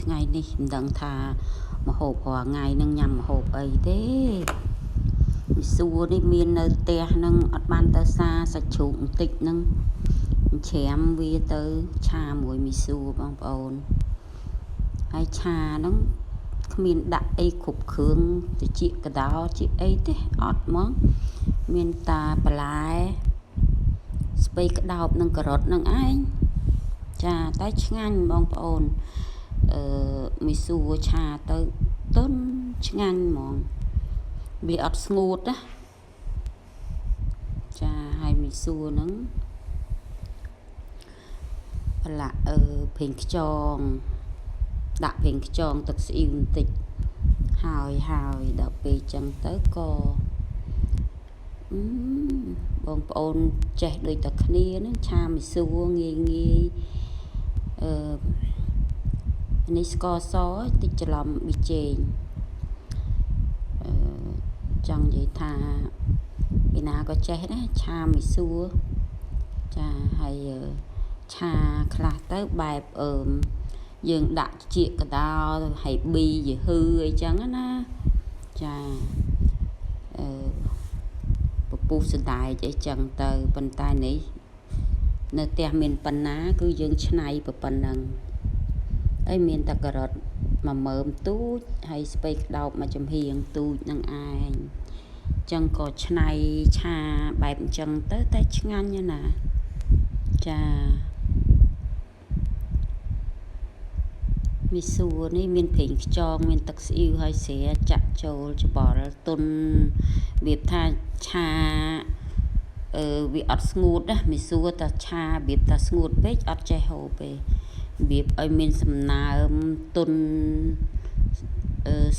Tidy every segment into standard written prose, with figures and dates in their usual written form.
ថ្ងៃនេះមិនដឹងថាម្ហូបរាល់ថ្ងៃនឹងញ៉ាំម្ហូបអីទេមីសួរនេះមាននៅផ្ទះនឹងអត់បានទៅសាសាច់ជ្រូកបន្តិចនឹងច្រាមវាទៅឆាមួយមីសួរបងប្អូនហើយឆាហ្នឹងគ្មានដាក់អីគ្រប់គ្រឿងតិចកដោជាអីទេអត់ហ្មងមានតាបន្លែស្ពៃក្តោបនិងការ៉ុតនឹងឯងចាតែឆ្ងាញ់បងប្អូនមីសួរឆាទៅទុនឆ្ងាញ់ហ្មងវាអត់ស្ងួតណាចាហើយមីសួរហ្នឹងប្រឡាក់ប្រេងខ្យងដាក់ប្រេងខ្យងទឹកស្អ៊ីវបន្តិចហើយដល់ពេលចឹងទៅក៏បងប្អូនចេះដូចតែគ្នាហ្នឹងឆាមីសួរងាយនេះស្ករសតិចច្រឡំប៊ីចេងចង់និយាយថាពីណាក៏ចេះដែរឆាមីសួរចាហើយឆាខ្លះទៅបែបយើងដាក់ជីកកដោហើយប៊ីយឺហឺអីចឹងណាចាពពុះសណ្ដែកអីចឹងទៅប៉ុន្តែនេះនៅផ្ទះមានប៉ុណ្ណាគឺយើងឆ្នៃប៉ុណ្ណឹងហើយមានតែការ៉ុតមួយមើមទូចហើយស្ពៃក្តោបមួយចំហៀងទូចនឹងឯងចឹងក៏ឆ្នៃឆាបែបអញ្ចឹងទៅតែឆ្ងាញ់ណាចាមីសួរនេះមានប្រេងខ្យងមានទឹកស្អ៊ីវហើយស្រាចាក់ចូលច្បល់ទុនវាថាឆាវាអត់ស្ងួតណាមីសួរតែឆាវាថាស្ងួតពេកអត់ចេះហូបទេវាឲ្យមានសំណើមទុន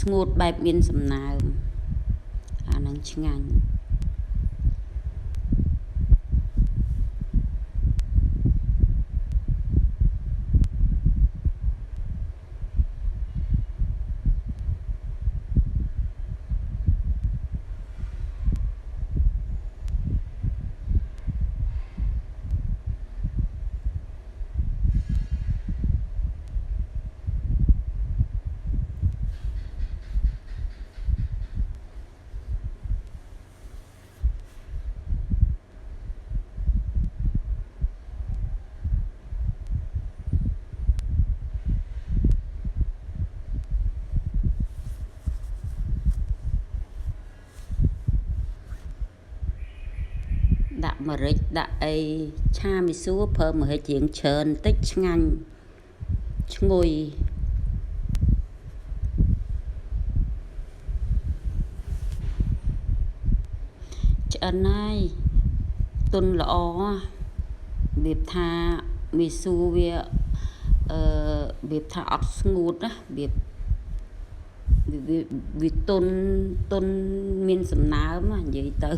ស្ងួតបែបមានសំណើមអានឹងឆ្ងាញ់ដាក់ម្រេចដាក់អីឆាមីសួរប្រើម្រេចរៀងច្រើនបន្តិចឆ្ងាញ់ឈ្ងុយឆ្អិនហើយទុនល្អវាថាមីសួរវាថាអត់ស្ងួតណាវាទុនមានសំណើមនិយាយទៅ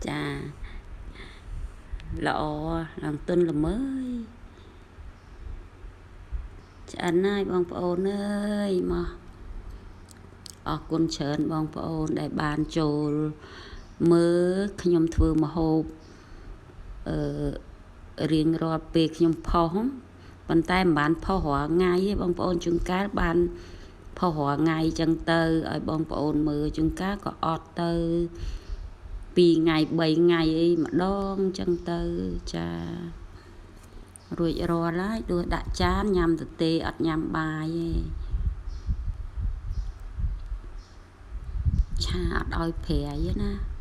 ចាល្អឡើងទុនល្មើយឆ្អិនហើយបងប្អូនអើយមកអរគុណច្រើនបងប្អូនដែលបានចូលមើលខ្ញុំធ្វើម្ហូបរៀងរាល់ពេលខ្ញុំផុសប៉ុន្តែមិនបានផុសរាល់ថ្ងៃទេបងប្អូនជួនកាលបានផុសរាល់ថ្ងៃចឹងទៅឲ្យបងប្អូនមើលជួនកាលក៏អត់ទៅ2ថ្ងៃ3ថ្ងៃអីម្ដងចឹងទៅចារួចរាល់ហើយដួសដាក់ចានញ៉ាំទទេអត់ញ៉ាំបាយទេឆាអត់ឲ្យប្រៃណា